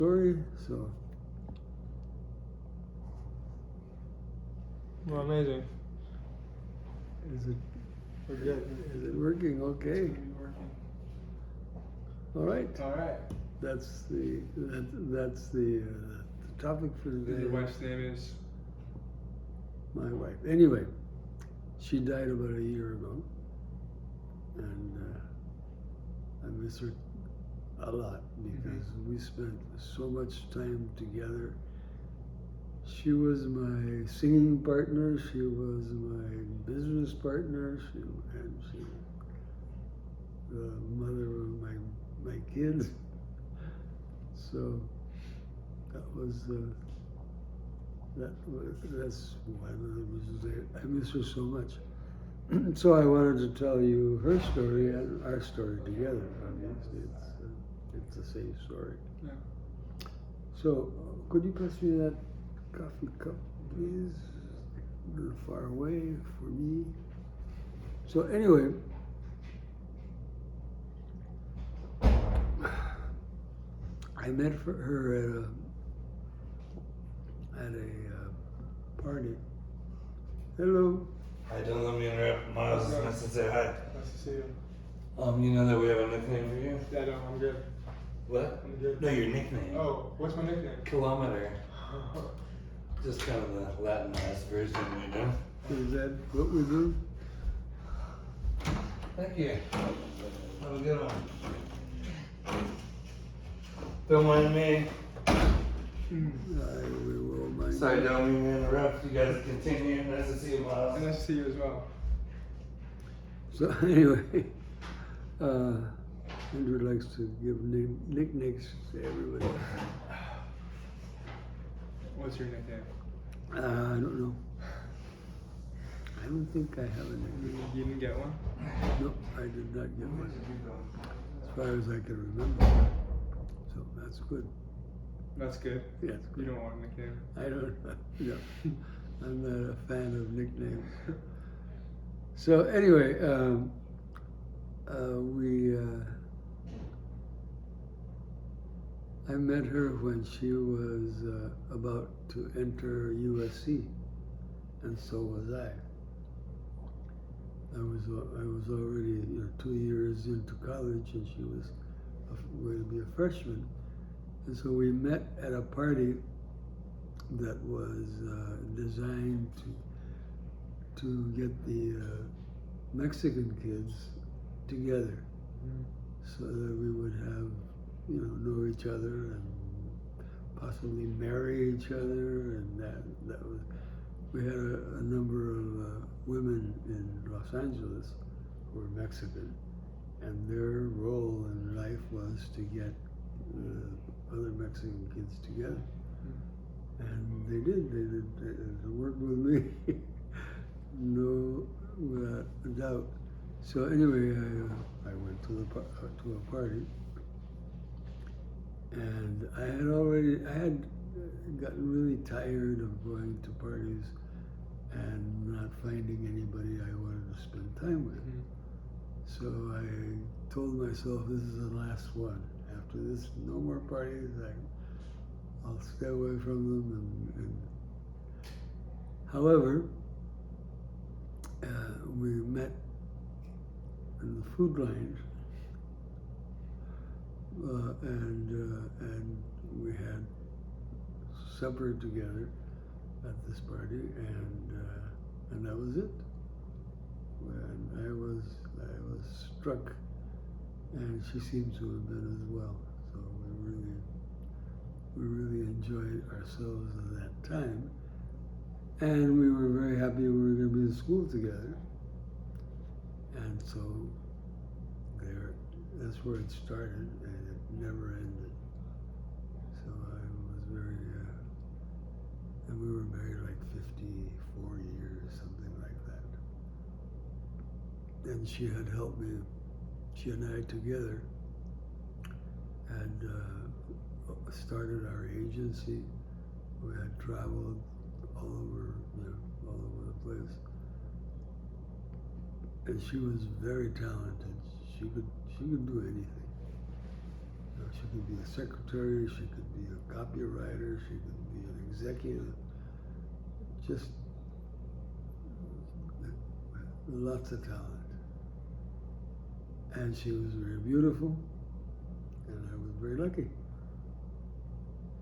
story, so. Well, amazing. Is it, We're good. is it working okay? Working. All right. All right. That's the topic for today. Your wife's name is? My wife. Anyway, she died about a year ago, and I miss her a lot because we spent so much time together. She was my singing partner. She was my business partner. She the mother of my kids. So that's one of the reasons I miss her so much. So I wanted to tell you her story and our story together. Obviously, it's the same story. Yeah. So could you pass me that coffee cup, please? A little far away for me. So anyway, I met her at a party. Hello. Hi, don't let me interrupt. Miles, it's nice to say hi. Nice to see you. You know that we have a nickname for you? Yeah, no, I'm good. What? I'm good. No, your nickname. Oh, what's my nickname? Kilometer. Just kind of the Latinized version, you know? Is that what we do? Thank you. Have a good one. Don't mind me. We will mind. Sorry, don't mean to interrupt. You guys continue. Nice to see you, Miles. And nice to see you as well. So anyway, Andrew likes to give nicknames to everybody. What's your nickname? I don't know. I don't think I have a nickname. You didn't get one? No, I did not get one. As far as I can remember. So that's good. That's good. Yeah, it's You good. don't want a nickname? I don't know. I'm not a fan of nicknames. So anyway, I met her when she was about to enter USC, and so was I. I was already 2 years into college, and she was going to be a freshman, and so we met at a party that was designed to get the Mexican kids together, so that we would have know each other and possibly marry each other, and that was. We had a number of women in Los Angeles who were Mexican, and their role in life was to get other Mexican kids together. And they did. They worked with me, no, without a doubt. So anyway, I went to a party, and I had gotten really tired of going to parties and not finding anybody I wanted to spend time with. So I told myself, this is the last one. After this, no more parties. I'll stay away from them. And however, we met in the food line, and we had supper together at this party, and that was it. And I was struck, and she seemed to have been as well. So we really enjoyed ourselves at that time, and we were very happy we were going to be in school together. And so that's where it started, and it never ended. So I was very, and we were married like 54 years, something like that. And she had helped me, she and I together had started our agency. We had traveled all over the place. And she was very talented. She could do anything. She could be a secretary, she could be a copywriter, she could be an executive. Just lots of talent. And she was very beautiful, and I was very lucky.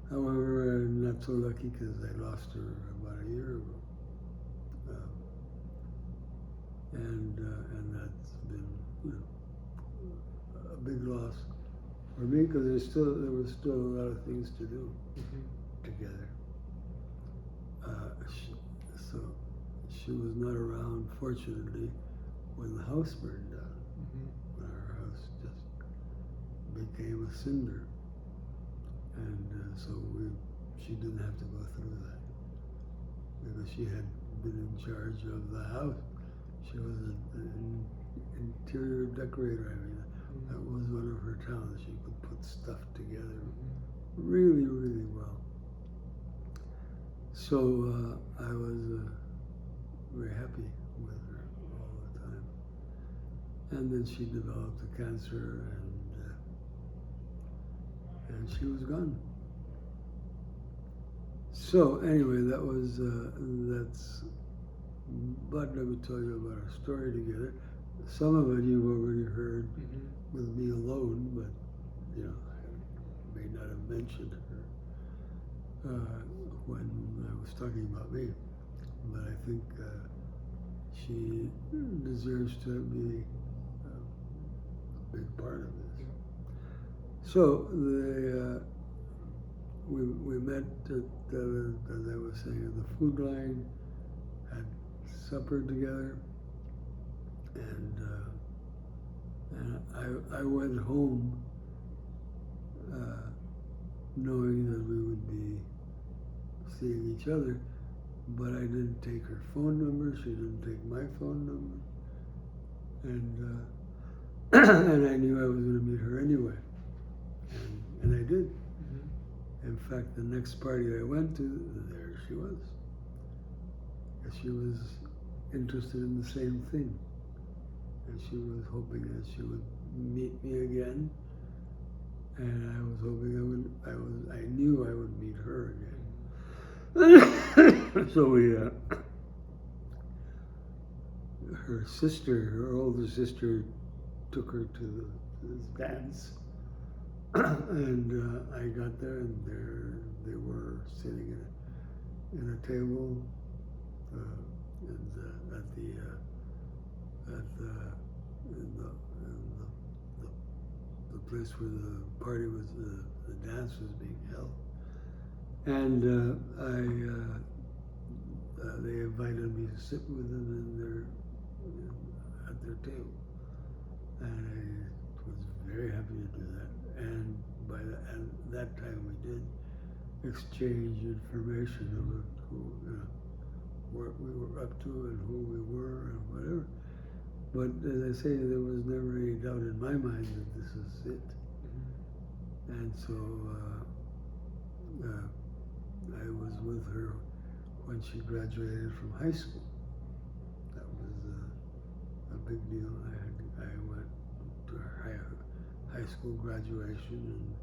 However, not so lucky because I lost her about a year ago. And that's been, you know, a big loss for me because there was still a lot of things to do together. So she was not around, fortunately, when the house burned down. When our house just became a cinder, and so she didn't have to go through that because she had been in charge of the house. She was an interior decorator. I mean, that was one of her talents. She could put stuff together really, really well. So I was very happy with her all the time. And then she developed a cancer, and she was gone. So anyway, that's. But let me tell you about our story together. Some of it you've already heard with me alone, but you know, I may not have mentioned her when I was talking about me. But I think she deserves to be a big part of this. So we met at as I was saying, at the food line, had supper together, and I went home knowing that we would be seeing each other, but I didn't take her phone number. She didn't take my phone number, and and I knew I was going to meet her anyway, and I did. In fact, the next party I went to, there she was. She was interested in the same thing, and she was hoping that she would meet me again, and I was hoping I knew I would meet her again. So her older sister, took her to this dance, and I got there, and there they were sitting in a table. The place where the party was, the dance was being held, and they invited me to sit with them at their table, and I was very happy to do that. And by that time, we did exchange information about what we were up to and who we were and whatever. But as I say, there was never any doubt in my mind that this is it. And so I was with her when she graduated from high school. That was a big deal. I went to her high school graduation,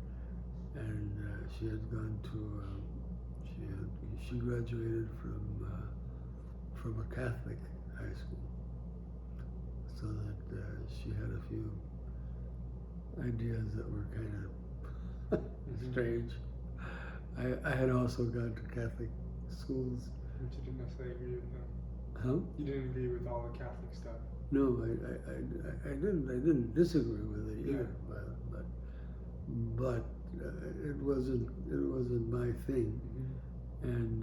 and she had gone to she graduated from a Catholic high school, so that she had a few ideas that were kind of strange. I had also gone to Catholic schools. But you didn't necessarily agree with them. Huh? You didn't agree with all the Catholic stuff. No, I didn't disagree with it either, but it wasn't my thing, and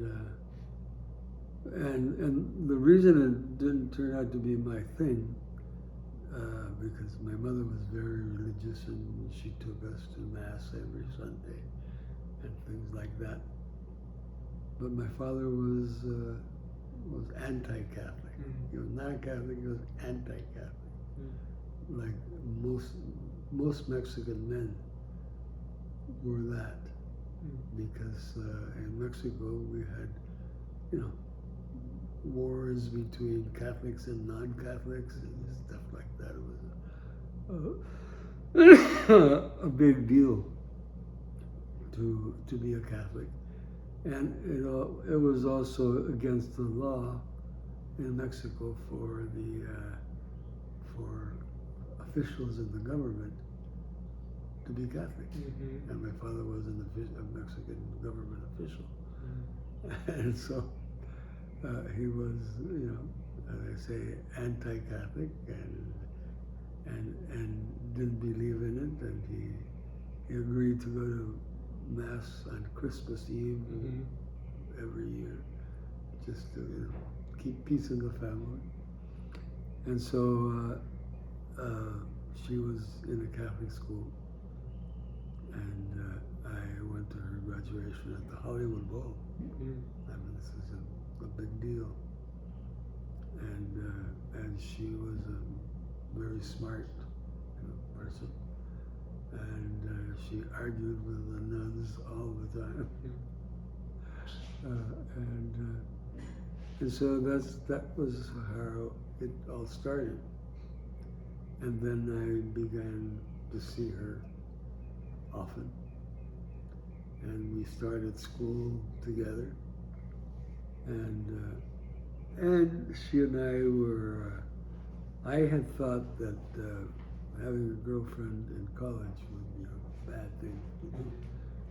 the reason it didn't turn out to be my thing, because my mother was very religious and she took us to mass every Sunday and things like that. But my father was anti-Catholic. He was not Catholic. He was anti-Catholic, like most Mexican men were that, because in Mexico we had, wars between Catholics and non-Catholics and stuff like that. It was a big deal. to be a Catholic, and it was also against the law in Mexico for officials in the government to be Catholic, Mm-hmm. and my father was a Mexican government official, Mm-hmm. and so he was, as I say, anti-Catholic and didn't believe in it, and he agreed to go to Mass on Christmas Eve Mm-hmm. every year, just to keep peace in the family. And so she was in a Catholic school, and I went to her graduation at the Hollywood Bowl. Mm-hmm. I mean, this is a big deal. And she was a very smart person, and she argued with the nuns all the time. And so that was how it all started. And then I began to see her often, and we started school together, and she and I were. I had thought that having a girlfriend in college would be a bad thing to do,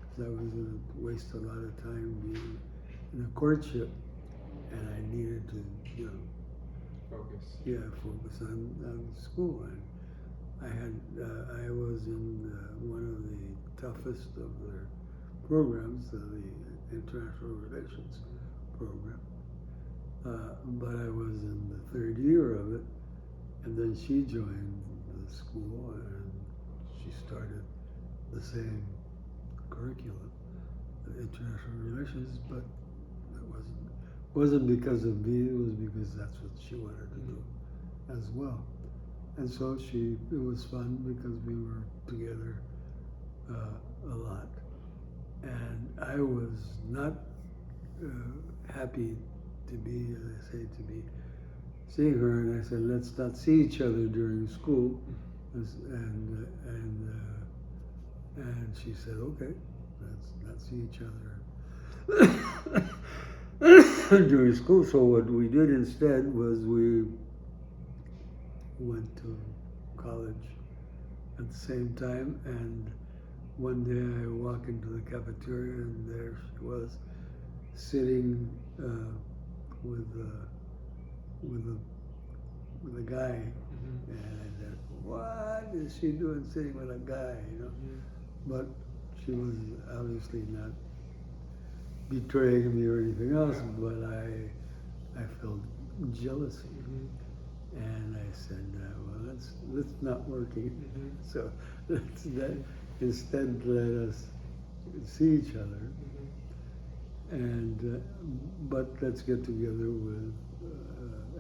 because I was going to waste a lot of time being in a courtship, and I needed to, Focus. focus on school. And I was in one of the toughest of their programs, the International Relations program. But I was in the third year of it, and then she joined the school, and she started the same curriculum, the International Relations, but it wasn't because of me, it was because that's what she wanted to do as well. And so it was fun because we were together a lot. And I was not happy to be, as I say, to be seeing her, and I said, let's not see each other during school. And she said, okay, let's not see each other during school. So what we did instead was we went to college at the same time, and one day I walk into the cafeteria, and there she was sitting with a guy, and I said, "What is she doing sitting with a guy?" But she was obviously not betraying me or anything else. But I felt jealousy. And I said, well, that's not working. So instead let us see each other, and but let's get together with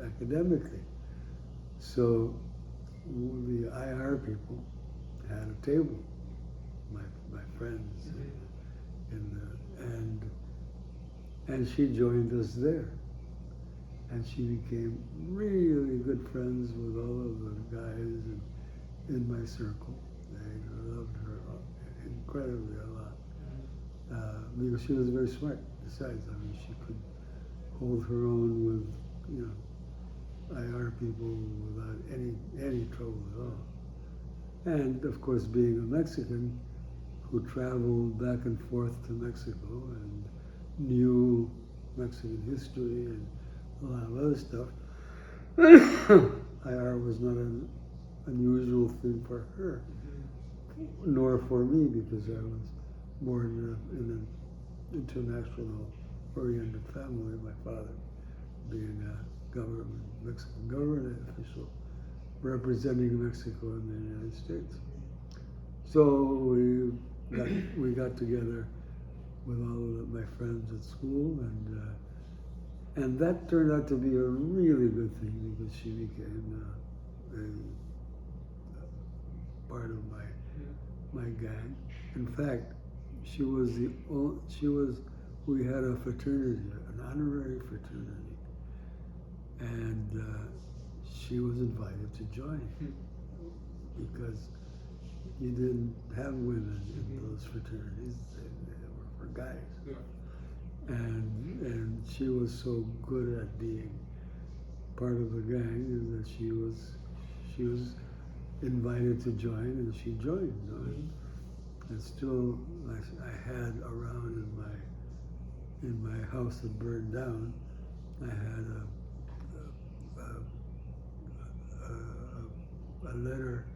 academically. So the IR people had a table, my friends, and she joined us there. And she became really good friends with all of the guys in my circle. They loved her incredibly a lot, because she was very smart. Besides, I mean, she could hold her own with, IR people without any trouble at all. And of course, being a Mexican who traveled back and forth to Mexico and knew Mexican history and a lot of other stuff, IR was not an unusual thing for her, nor for me, because I was born in an international oriented family, my father being a Mexican government official representing Mexico in the United States. So we got together with all of my friends at school, and that turned out to be a really good thing, because she became a part of my gang. In fact, we had a fraternity, an honorary fraternity, and she was invited to join, because you didn't have women in those fraternities. guys. Yeah. And she was so good at being part of the gang that she was invited to join, and she joined. And still, I had around in my house that burned down, I had a letter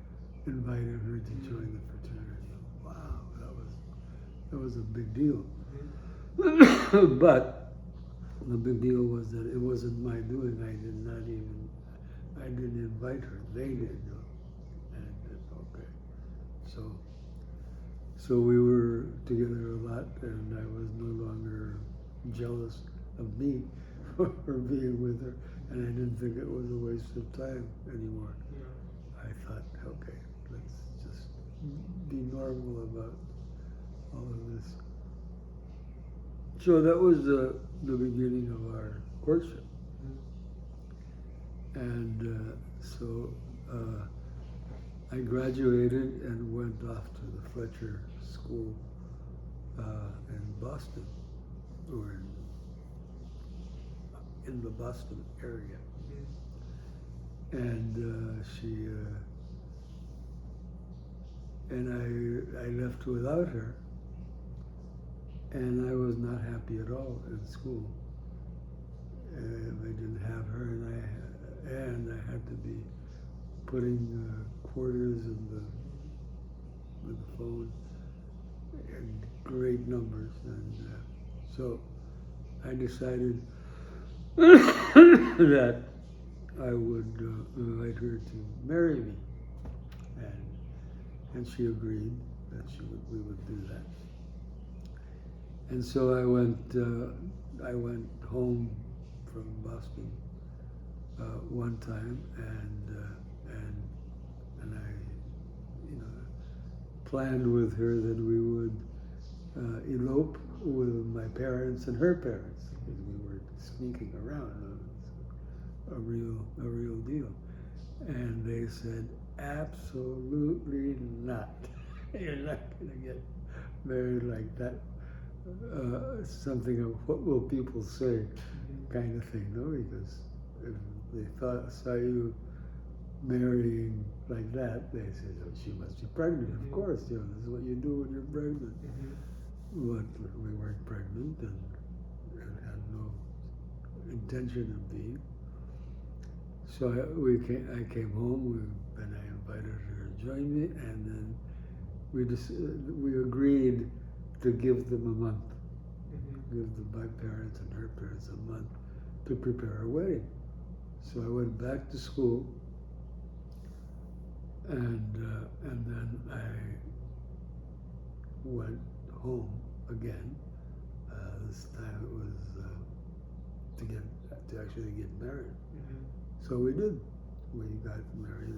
inviting her to join the fraternity. Wow, that was a big deal. But the big deal was that it wasn't my doing. I didn't invite her. They did. And okay, so we were together a lot, and I was no longer jealous of me for being with her, and I didn't think it was a waste of time anymore. Yeah. I thought, okay, let's just be normal about all of this. So that was the beginning of our courtship. And so I graduated and went off to the Fletcher School in Boston, or in the Boston area. And I left without her, and I was not happy at all in school. I didn't have her, and I had to be putting quarters in the phone in great numbers, and so I decided that I would invite her to marry me, and she agreed that we would do that. And so I went home from Boston one time, and I, planned with her that we would elope with my parents and her parents, because we were sneaking around. A real deal. And they said, absolutely not. You're not going to get married like that. Something of what will people say kind of thing, no? Because if they saw you marrying like that, they said, oh, she must be pregnant. Of course, this is what you do when you're pregnant. But we weren't pregnant, and had no intention of being. So I came home, and I invited her to join me, and then we agreed to give them a month, give my parents and her parents a month to prepare a wedding. So I went back to school, and then I went home again. This time it was to actually get married. So we did. We got married,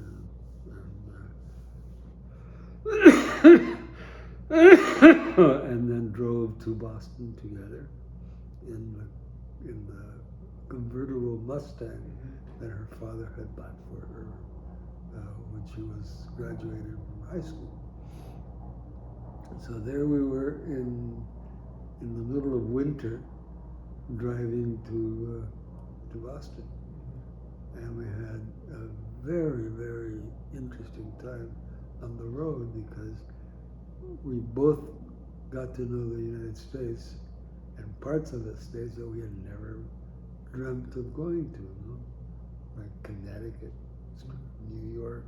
and then drove to Boston together in the convertible Mustang that her father had bought for her when she was graduated from high school. So there we were in the middle of winter, driving to Boston. And we had a very, very interesting time on the road, because we both got to know the United States and parts of the States that we had never dreamt of going to, like Connecticut, New York.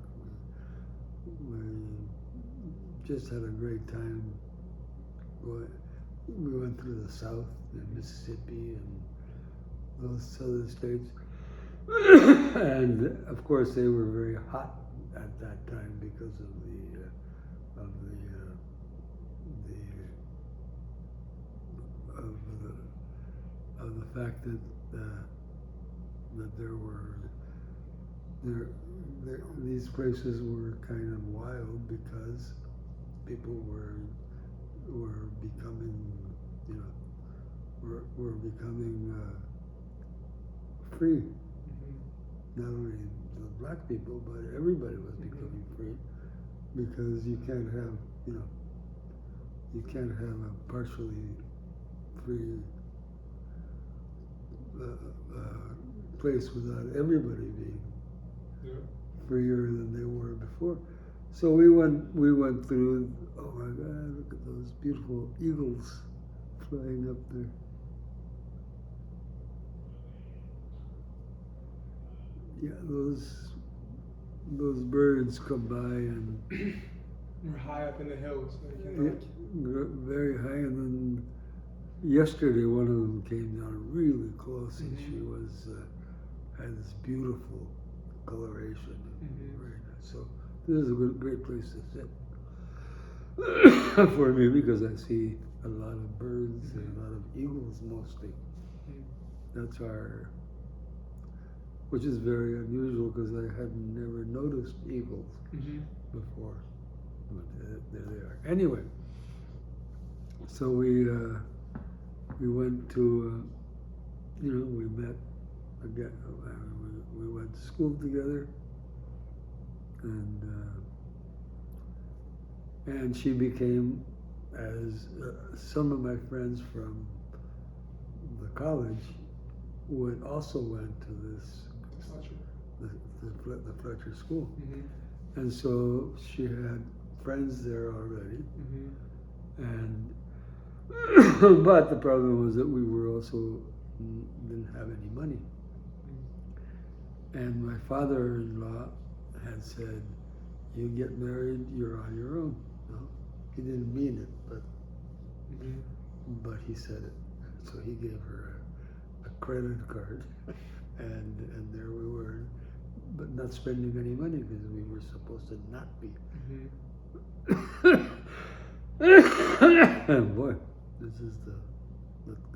We just had a great time. We went through the South and Mississippi and those southern states. And of course they were very hot at that time because of the fact that these places were kind of wild, because people were becoming free. Not only the black people, but everybody was becoming free, because you can't have a partially free place without everybody being Yeah. freer than they were before. So we went through. Oh my God! Look at those beautiful eagles flying up there. Yeah, those birds come by and We're high up in the hills. So you can, yeah, very high. And then yesterday, one of them came down really close, and she was had this beautiful coloration. Very nice. So this is a great place to sit for me because I see a lot of birds and a lot of eagles mostly. That's which is very unusual because I had never noticed eagles before. But there they are. Anyway, so we went to we met again. We went to school together, and she became, as some of my friends from the college also went to this the Fletcher School, and so she had friends there already, and but the problem was that we were also didn't have any money, and my father-in-law had said, "You get married, you're on your own." No, he didn't mean it, but he said it. So he gave her a credit card, and there we were, but not spending any money because we were supposed to not be. Boy, this is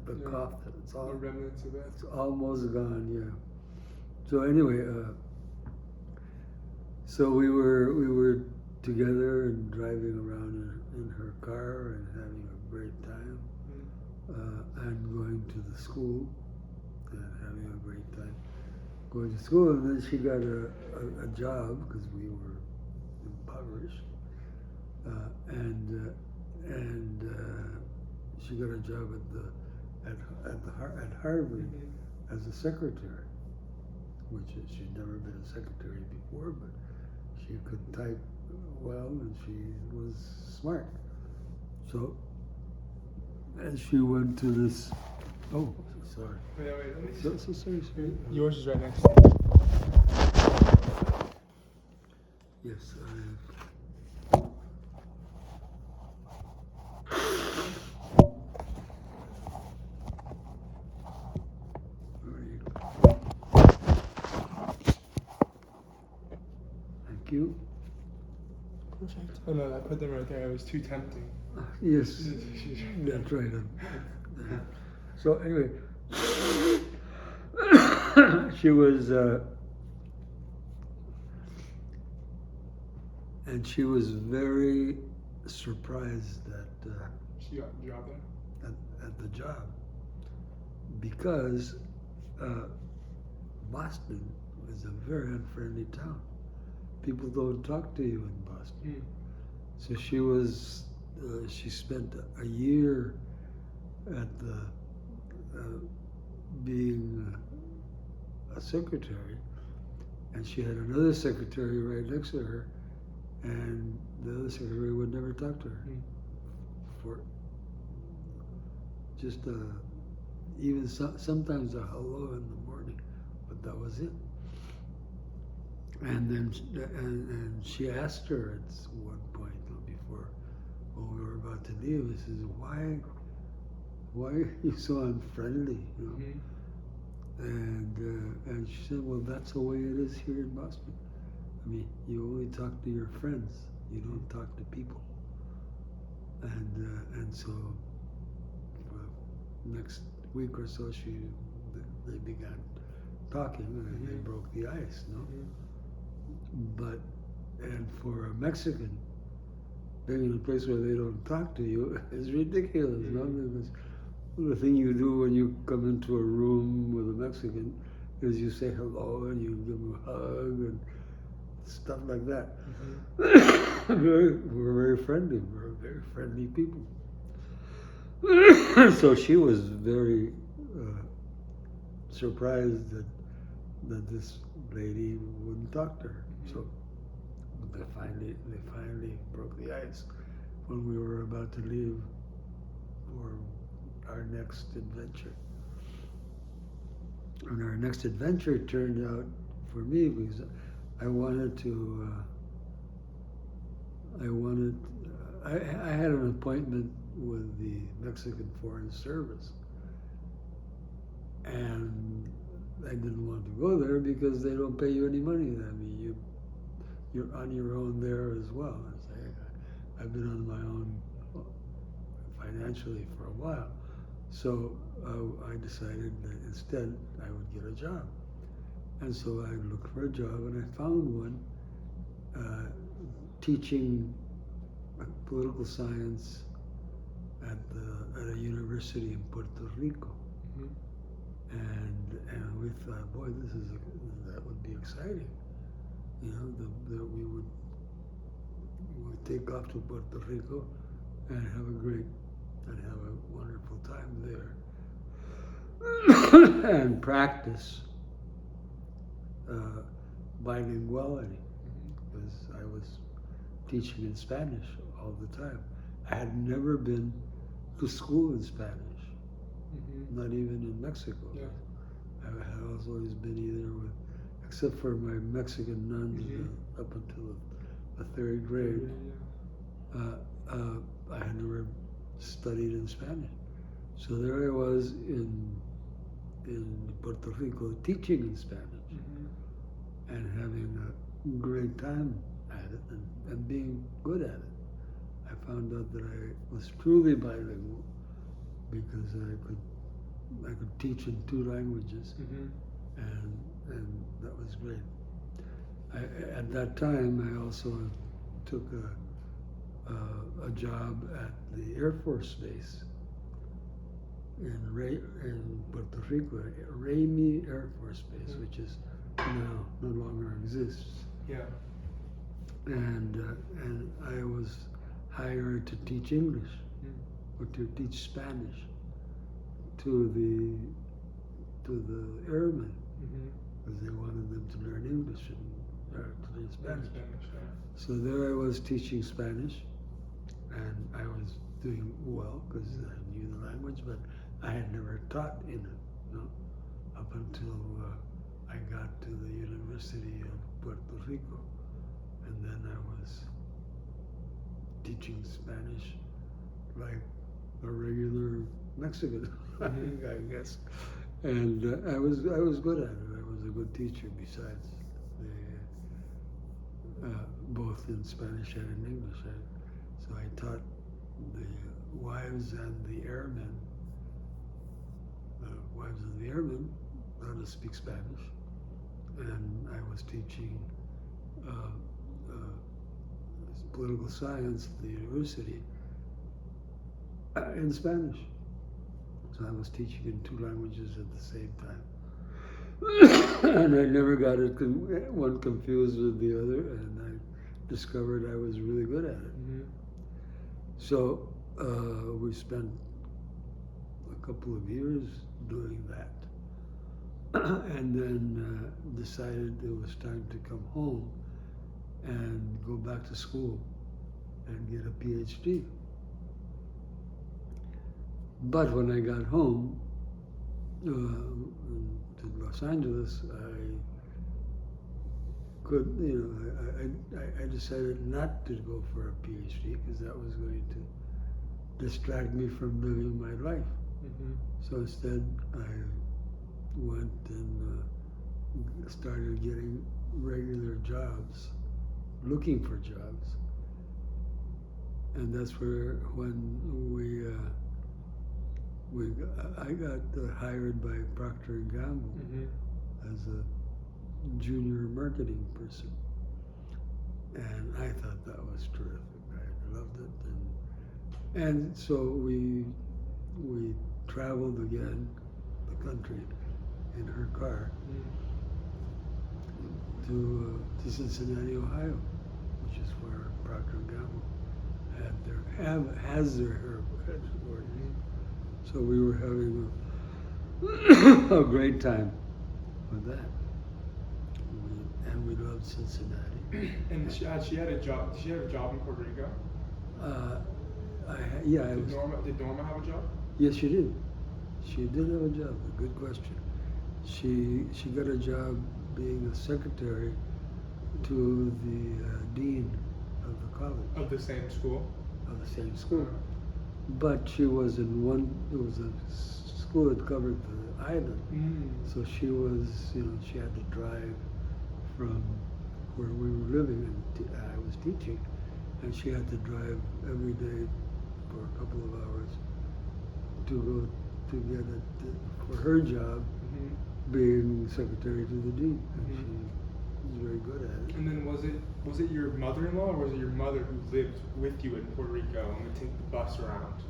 the cough. It's all the remnants of that. it's almost gone. Yeah. So anyway, so we were together and driving around in her car and having a great time, and going to the school and having a great time going to school. And then she got a job because we were impoverished, and she got a job at Harvard as a secretary, which she'd never been a secretary before, but she could type well and she was smart. So, and she went to this. Oh, sorry. Wait, let me So sorry. Yours is right next to Yes. Thank you. Perfect. Oh no, I put them right there. It was too tempting. Yes, that's right. So anyway, she was, and she was very surprised She got a job there. at the job because Boston is a very unfriendly town. People don't talk to you in Boston. So she was. She spent a year at being a secretary, and she had another secretary right next to her, and the other secretary would never talk to her for just even sometimes a hello in the morning, but that was it. And then and she asked her at one point before when we were about to leave, he says, why are you so unfriendly? You know? And she said, well, that's the way it is here in Boston. I mean, you only talk to your friends. You don't talk to people. And so for the next week or so, they began talking, and they broke the ice, no? But, and for a Mexican, being in a place where they don't talk to you is ridiculous, no? Because the thing you do when you come into a room with a Mexican is you say hello and you give them a hug and stuff like that. We're very friendly. We're very friendly people. So she was very surprised that this lady wouldn't talk to her. So they finally broke the ice when we were about to leave for our next adventure. And our next adventure turned out for me because I wanted to. I had an appointment with the Mexican Foreign Service, and I didn't want to go there because they don't pay you any money. I mean, you're on your own there as well. I've been on my own financially for a while, so I decided that instead I would get a job, and so I looked for a job and I found one teaching political science at a university in Puerto Rico. And we thought, boy, that would be exciting. You know, that we would take off to Puerto Rico and have a wonderful time there and practice bilinguality, because I was teaching in Spanish all the time. I had never been to school in Spanish, not even in Mexico. Yeah. I had always been either with, except for my Mexican nuns up until the third grade. I had never studied in Spanish. So there I was in Puerto Rico teaching in Spanish and having a great time at it and being good at it. I found out that I was truly bilingual because I could teach in 2 languages, and that was great. At that time, I also took a job at the Air Force Base in Puerto Rico, Ramey Air Force Base, which is now no longer exists. Yeah. And I was hired to teach English or to teach Spanish to the airmen because they wanted them to learn English and to learn Spanish. So there I was teaching Spanish, and I was doing well because I knew the language, but I had never taught in it, you know, up until I got to the University of Puerto Rico, and then I was teaching Spanish like a regular Mexican, I guess, and I was good at it. I was a good teacher besides both in Spanish and in English. So I taught the wives and the airmen, how to speak Spanish, and I was teaching political science at the university in Spanish. So I was teaching in 2 languages at the same time. And I never got one confused with the other, and I discovered I was really good at it. So we spent a couple of years doing that, and then decided it was time to come home and go back to school and get a PhD. But when I got home to Los Angeles, I decided not to go for a PhD because that was going to distract me from living my life. So instead, I went and started getting regular jobs, looking for jobs, and that's when I got hired by Procter and Gamble as a junior marketing person, and I thought that was terrific. I loved it, and so we traveled again the country in her car to Cincinnati, Ohio, which is where Procter and Gamble has their headquarters. So we were having a great time with that. And we loved Cincinnati. And she had a job. Did she have a job in Puerto Rico? Yeah, I Did was. Norma have a job? Yes, she did. She did have a job. A good question. She got a job being a secretary to the dean of the college Of the same school? of the same school. But she was in one. It was a school that covered the island, so she was. She had to drive from where we were living, and I was teaching, and she had to drive every day for a couple of hours to go to get it for her job, being secretary to the dean, and she was very good at it. And then was it your mother-in-law, or was it your mother who lived with you in Puerto Rico and would take the bus around?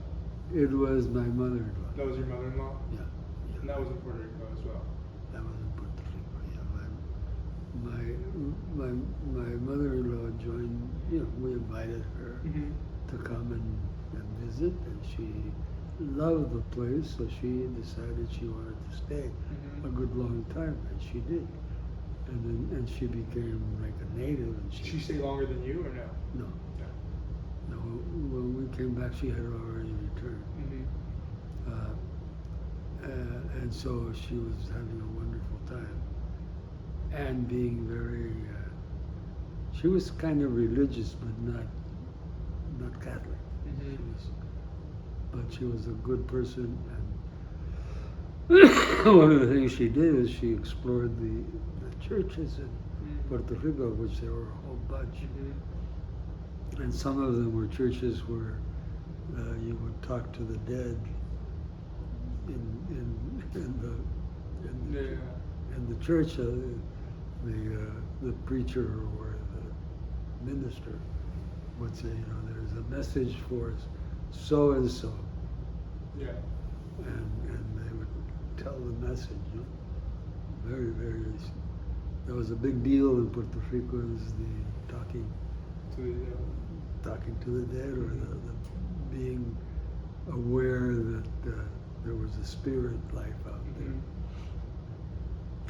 It was my mother-in-law. That was your mother-in-law? Yeah. And that was in Puerto Rico as well. That was in Puerto Rico. Yeah, my mother-in-law joined. We invited her to come and visit, and she loved the place, so she decided she wanted to stay a good long time, and she did. And she became like a native. And Did she stay longer than you, or no? No. No. When we came back, she had already returned. And so she was having a wonderful time, and being very. She was kind of religious, but not Catholic. But she was a good person, and one of the things she did is she explored the churches in Puerto Rico, which there were a whole bunch, and some of them were churches where you would talk to the dead in the church. The preacher or the minister would say, there's a message for so and so. Yeah. And they would tell the message. Very, very. That was a big deal in Puerto Rico. Is the talking to the dead, or the being aware that there was a spirit life out there.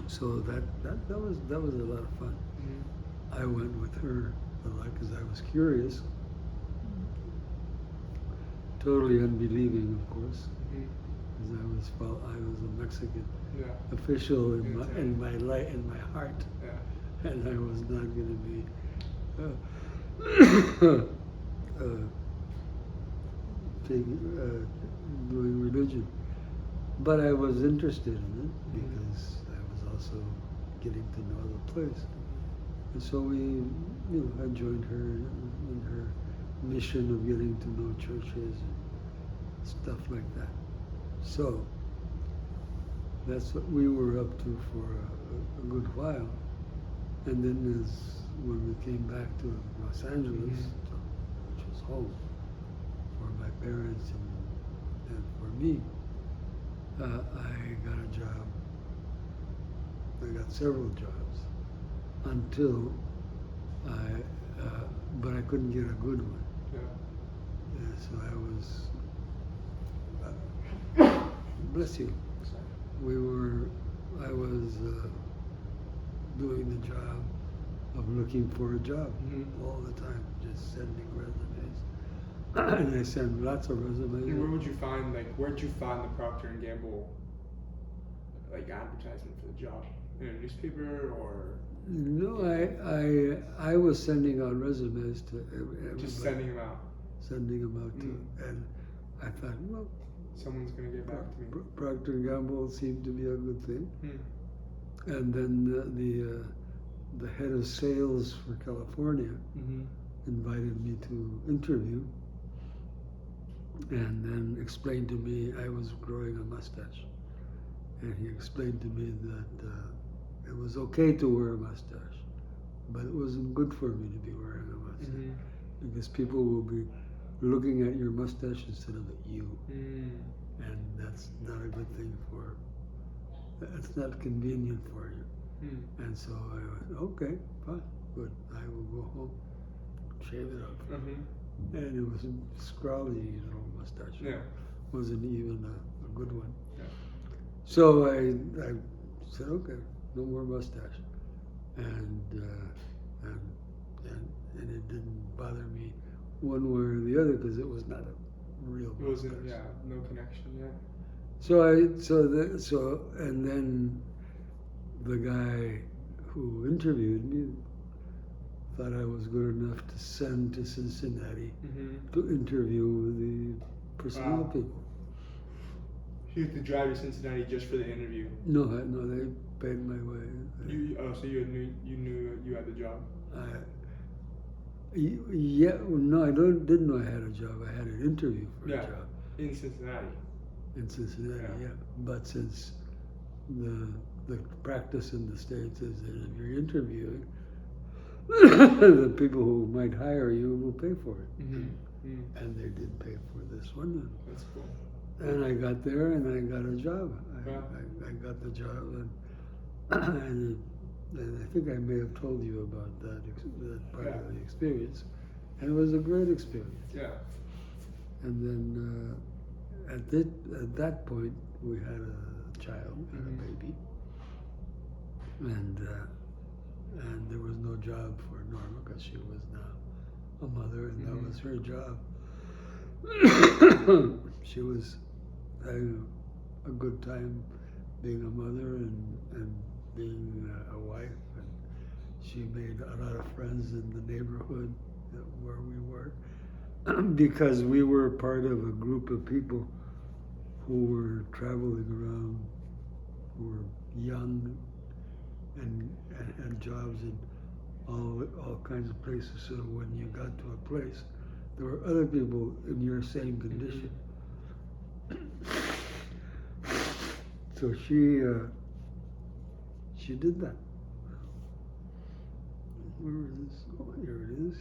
So that was a lot of fun. I went with her because I was curious, totally unbelieving, of course, because I was a Mexican official in my heart, and I was not going to be doing religion, but I was interested in it because I was also getting to know the place, and so I joined her in her mission of getting to know churches and stuff like that. So that's what we were up to for a good while, and then when we came back to Los Angeles, which was home for my parents and for me, I got a job. I got several jobs until but I couldn't get a good one. So I was, bless you. I was doing the job of looking for a job all the time, just sending resumes. And I sent lots of resumes. And where'd you find the Procter & Gamble, advertisement for the job? In a newspaper, or? No, I was sending out resumes to everybody. Just sending them out? Sending them out to, and I thought, well, someone's going to get back to me. Procter & Gamble seemed to be a good thing. And then the head of sales for California invited me to interview, and then explained to me I was growing a mustache. And he explained to me that it was okay to wear a mustache, but it wasn't good for me to be wearing a mustache, because people will be looking at your mustache instead of at you. And that's not a good thing it's not convenient for you. And so I went, okay, fine, good. I will go home, shave it up. And it was a scrawly little mustache. Yeah. Wasn't even good one. Yeah. So I said, okay, no more mustache, and it didn't bother me one way or the other because it was not a real It mustache. wasn't, yeah, no connection yet. And then the guy who interviewed me thought I was good enough to send to Cincinnati Mm-hmm. to interview the personnel Wow. people. You had to drive to Cincinnati just for the interview. No, they paid my way. So you knew you had the job. Yeah, no, didn't know I had a job. I had an interview for Yeah. a job In Cincinnati. in Cincinnati. Yeah. Yeah, but since the practice in the States is that if you're interviewing, the people who might hire you will pay for it. Mm-hmm. Mm. And they did pay for this one. That's cool. And I got there and I got a job. Wow. I got the job and I think I may have told you about that part Yeah. of the experience. And it was a great experience. Yeah. And then at that point, we had a child, had Mhm. a baby, and there was no job for Norma because she was now a mother, and that Mhm. was her job. She was having a good time being a mother and being a wife, and she made a lot of friends in the neighborhood where we were. Because we were part of a group of people who were traveling around, who were young and had jobs in all kinds of places. So when you got to a place, there were other people in your same condition. So she did that. Where is? Oh, here it is.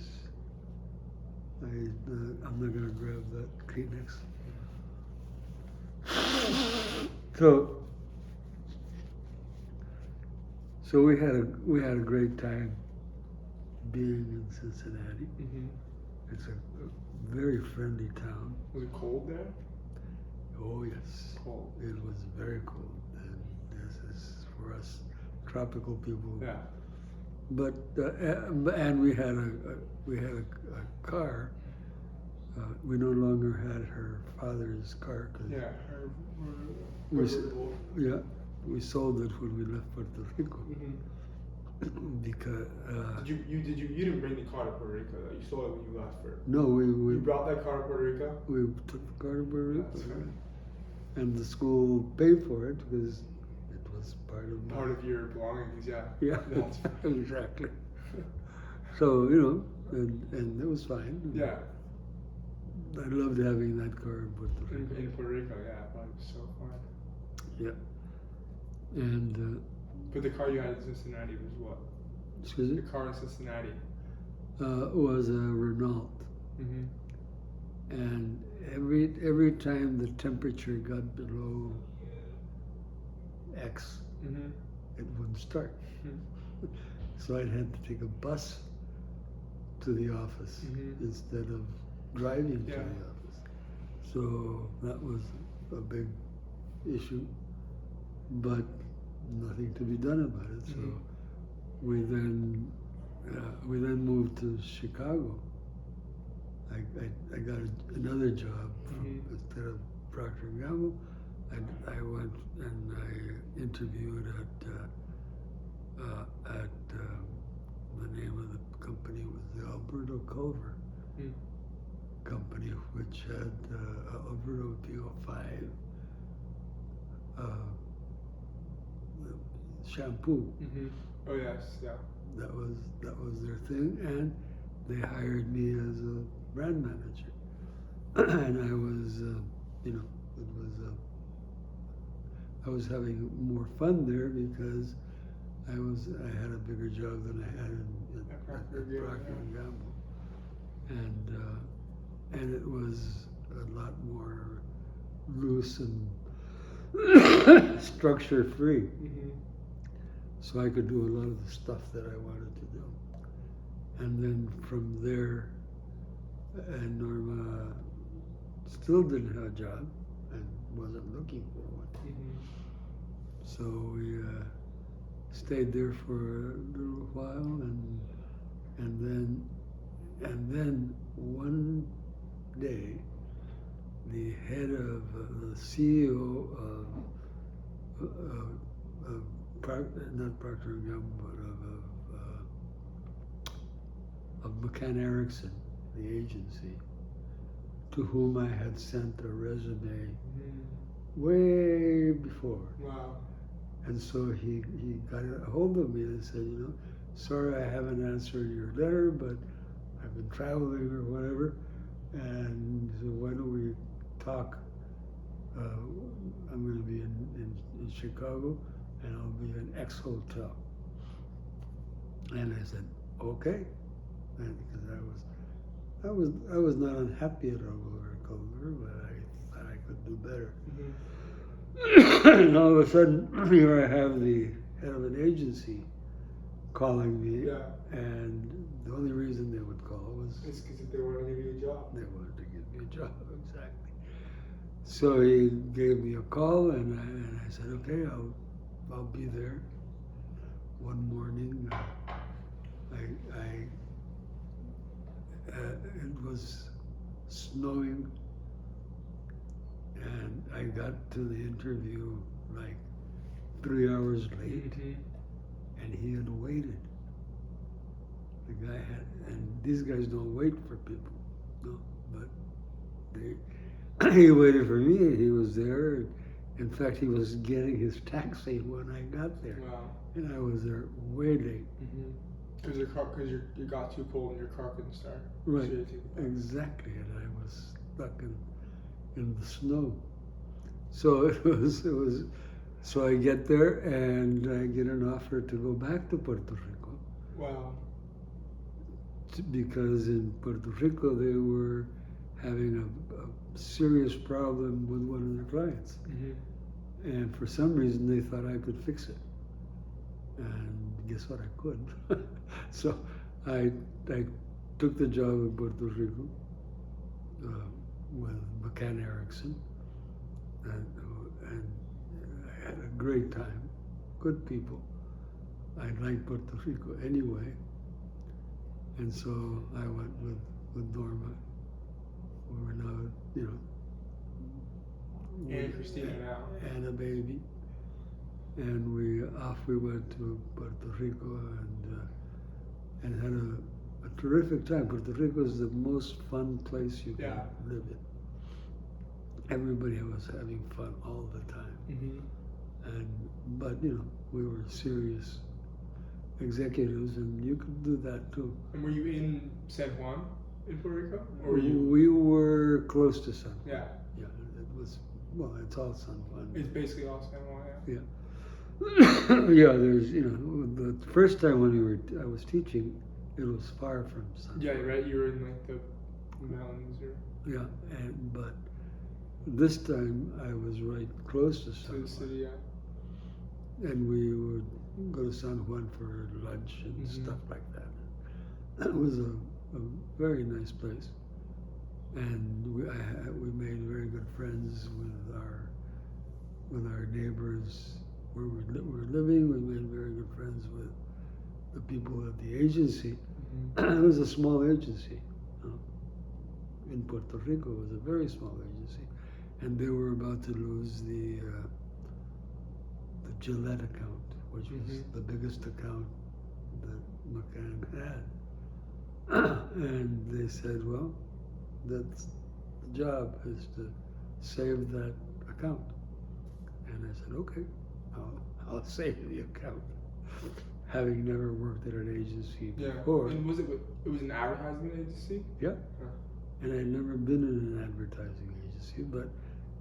I'm not gonna grab that Kleenex. So we had a great time being in Cincinnati. Mm-hmm. It's a very friendly town. Was it cold there? Oh yes, Cold. it was very cold, and this is for us tropical people. Yeah. But and we had a car. We no longer had her father's car because Yeah. we sold it when we left Puerto Rico Mm-hmm. because You didn't bring the car to Puerto Rico though. You sold it when you left for. no, You we brought that car to Puerto Rico. took the car to Puerto Rico, That's funny. and the school paid for it because it was part of Part of your belongings, yeah. yeah, That's exactly. So and it was fine. yeah. I loved having that car in Puerto Rico. In Puerto Rico, yeah. That was so fun. Yeah. And But the car you had in Cincinnati was what? excuse me, The car in Cincinnati. was a Renault, Mm-hmm. and every time the temperature got below X, Mm-hmm. it wouldn't start. Mm-hmm. So I'd have to take a bus to the office Mhm. instead of driving Yeah. to the office. So that was a big issue, but nothing to be done about it. So Mhm. we then moved to Chicago. I got another job Mhm. instead of Procter & Gamble. I went and I interviewed at the name of the company was the Alberto Culver Mm. company, which had Alberto PO5 shampoo. Mm-hmm. Oh yes, yeah. That was their thing, and they hired me as a brand manager, and I was, I was having more fun there because I had a bigger job than I had at Procter & Gamble, and it was a lot more loose and structure free. Mm-hmm. So I could do a lot of the stuff that I wanted to do. And then from there, and Norma still didn't have a job, and wasn't looking for one. Mm-hmm. So we stayed there for a little while, and then one day, the head of the CEO of not Procter and Gamble, but of McCann Erickson, the agency, to whom I had sent a resume way before. Wow. And so he got a hold of me and said, sorry I haven't answered your letter, but I've been traveling or whatever, and so why don't we talk? I'm going to be in Chicago, and I'll be in X hotel. And I said, okay, and because I was not unhappy at Culver, but I thought I could do better. Mm-hmm. And all of a sudden, here I have the head of an agency calling me, Yeah. and the only reason they would call was It's because they wanted to give you a job. they wanted to give me a job, exactly. So he gave me a call, and I said, okay, I'll be there. One morning, it was snowing, and I got to the interview like 3 hours late, Mm-hmm. and he had waited. The guy had, and these guys don't wait for people, no, but he waited for me, and he was there. In fact, he was getting his taxi when I got there, Wow. and I was there way late. Because you got too cold and your car couldn't start. Right, So you had to- exactly, and I was stuck in the snow. So it was. So I get there and I get an offer to go back to Puerto Rico Wow. because in Puerto Rico they were having a serious problem with one of their clients, Mm-hmm. and for some reason they thought I could fix it. And guess what? I could. So I took the job in Puerto Rico with McCann Erickson, and I had a great time. Good people. I liked Puerto Rico anyway, and so I went with Norma. We were now, And Christina now. and a baby. And we went to Puerto Rico and had a terrific time. Puerto Rico is the most fun place you can Yeah. live in. Everybody was having fun all the time, Mm-hmm. but we were serious executives, and you could do that too. And were you in San Juan in Puerto Rico? Or were you? We were close to San Juan. Yeah. Yeah, it was. Well, it's all San Juan. It's basically all San Juan, yeah. Yeah. Yeah, there's, the first time when I was teaching, it was far from San Yeah, Juan. right. You were in like the mountains or Yeah, but this time I was right close to to San the Juan. city, yeah. And we would go to San Juan for lunch and Mhm. stuff like that. It was a very nice place. And we made very good friends with our neighbors where we were living. We made very good friends with the people at the agency. Mm-hmm. It was a small agency. In Puerto Rico, it was a very small agency. And they were about to lose the Gillette account, which was Mhm. the biggest account that McCann had. And they said, well, that's the job, is to save that account. And I said, okay, I'll save the account. Having never worked at an agency Yeah. before. And was it an advertising agency? Yeah. Huh. And I'd never been in an advertising agency, but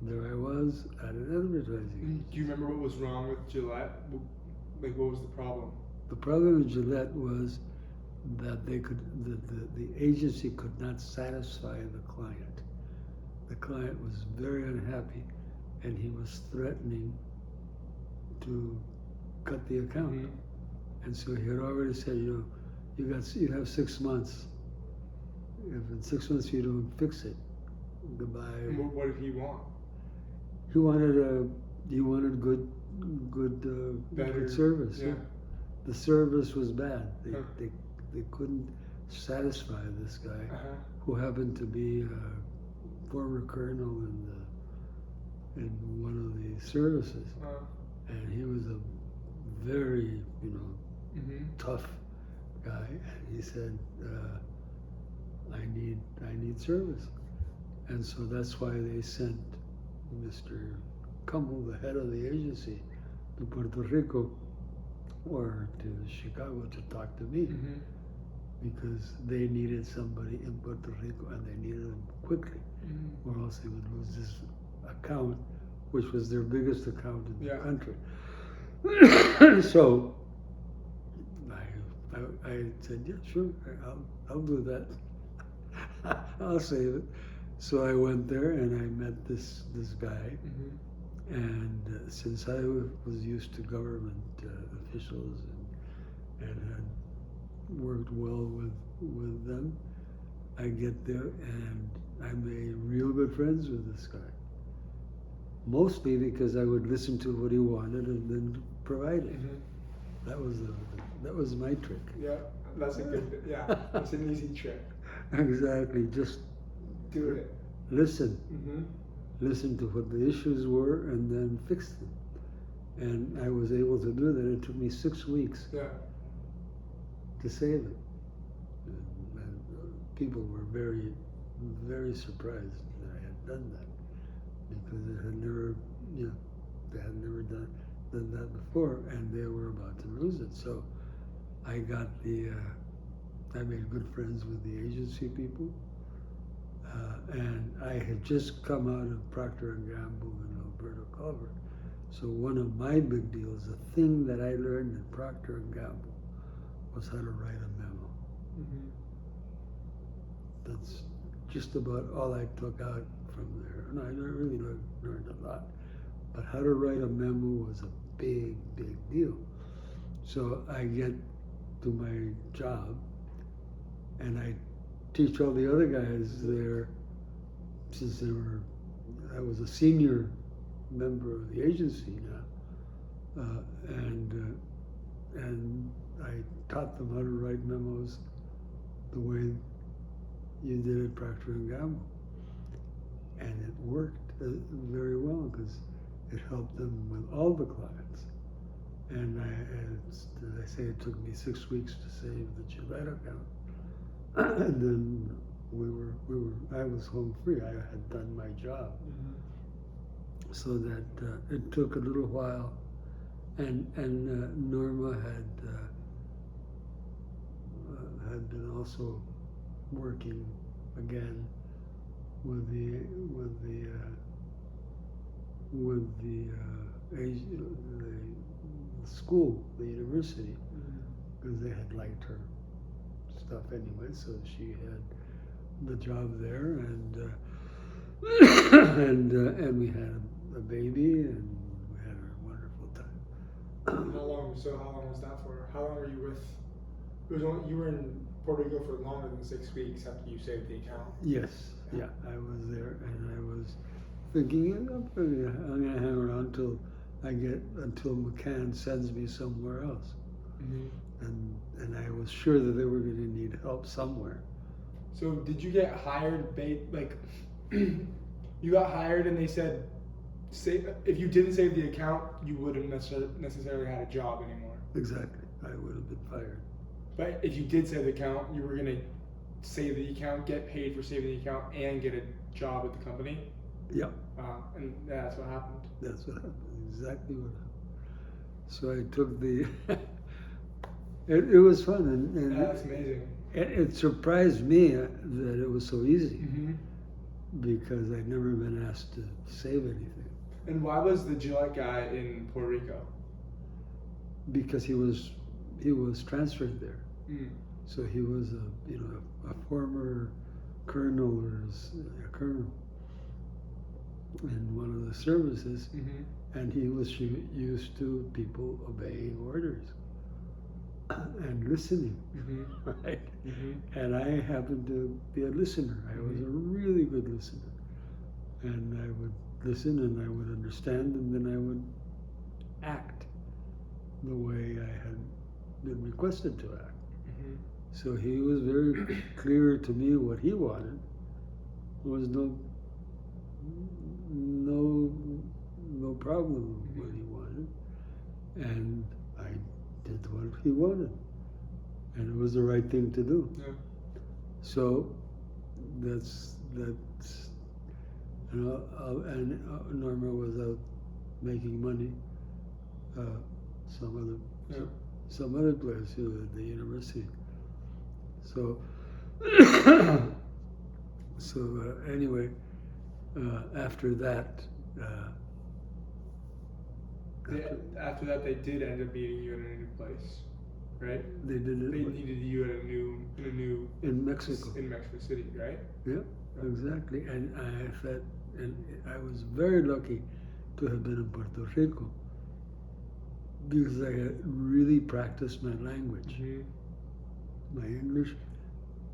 there I was at an advertising agency. Do you remember what was wrong with Gillette? Like, what was the problem? The problem with Gillette was that the agency could not satisfy the client. The client was very unhappy, and he was threatening to cut the account. Mhm. And so he had already said, you have 6 months. If in 6 months you don't fix it, goodbye. And what did he want? He wanted Better, good service. yeah. The service was bad. Huh. They couldn't satisfy this guy, Uh-huh. who happened to be a former colonel in one of the services, and he was a very Mm-hmm. tough guy. And he said, "I need service," and so that's why they sent Mr. Kummel, the head of the agency, to Puerto Rico or to Chicago to talk to me, Mm-hmm. because they needed somebody in Puerto Rico and they needed him quickly, Mm-hmm. or else they would lose this account, which was their biggest account in Yeah. the country. So I said, yeah, sure, I'll do that. I'll save it. So I went there and I met this guy, Mm-hmm. and since I was used to government officials and had worked well with them, I get there and I made real good friends with this guy. Mostly because I would listen to what he wanted and then provide it. Mm-hmm. That was my trick. Yeah, that's a good. Yeah, it's an easy trick. Exactly. Just Do it. listen. Mm-hmm. Listen to what the issues were and then fix them. And I was able to do that. It took me 6 weeks Yeah. to save it. And people were very, very surprised that I had done that, because it had never, they had never done that before, and they were about to lose it. So I got I made good friends with the agency people, and I had just come out of Procter & Gamble and Alberto Culver. So one of my big deals, the thing that I learned in Procter & Gamble, was how to write a memo. Mm-hmm. That's just about all I took out from there. And I really learned a lot. But how to write a memo was a big, big deal. So I get to my job and I teach all the other guys there, since I was a senior member of the agency now, and I taught them how to write memos the way you did at Procter & Gamble, and it worked very well, because it helped them with all the clients. And as I say, it took me 6 weeks to save the Gillette account, and then I was home free. I had done my job, Mm-hmm. so that it took a little while, and Norma had been also working again with the school, the university, because they had liked her stuff anyway. So she had the job there, and and we had a baby, and we had a wonderful time. How long was that for? How long were you with? You were in Puerto Rico for longer than 6 weeks after you saved the account. Yes, yeah, I was there, and I was thinking, I'm gonna hang around until McCann sends me somewhere else, Mm-hmm. and I was sure that they were gonna need help somewhere. So did you get hired? You got hired, and they said, if you didn't save the account, you wouldn't necessarily had a job anymore. Exactly, I would have been fired. But if you did save the account, you were gonna save the account, get paid for saving the account, and get a job at the company. Yeah, And that's what happened. that's what happened. Exactly what happened. So I took the. It was fun, and Yeah, that's amazing. it surprised me that it was so easy, Mm-hmm. because I'd never been asked to save anything. And why was the Gillette guy in Puerto Rico? Because he was transferred there. Mm. So he was a former colonel a colonel in one of the services, Mm-hmm. and he was used to people obeying orders and listening, Mm-hmm. right? Mm-hmm. And I happened to be a listener. I was a really good listener, and I would listen and I would understand, and then I would act the way I had been requested to act. Mm-hmm. So he was very clear to me what he wanted. There was no problem with what he wanted, and I did what he wanted, and it was the right thing to do. Yeah. So that's and Norma was out making money some other place at the university. So anyway, after that. After that, they did end up meeting you in a new place, right? They did it. They needed you in Mexico. In Mexico City, right? Yeah, exactly. And I was very lucky to have been in Puerto Rico because I had really practiced my language, my English.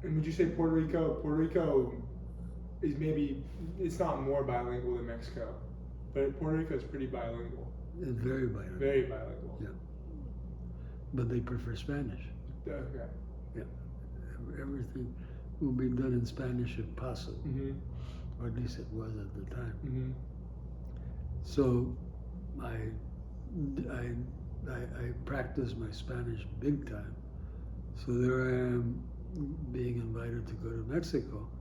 And would you say Puerto Rico is it's not more bilingual than Mexico, but Puerto Rico is pretty bilingual. It's very bilingual. Very bilingual. Yeah. But they prefer Spanish. Okay. Yeah. Everything will be done in Spanish if possible, or at least it was at the time. Mm-hmm. So I practiced my Spanish big time. So there I am being invited to go to Mexico.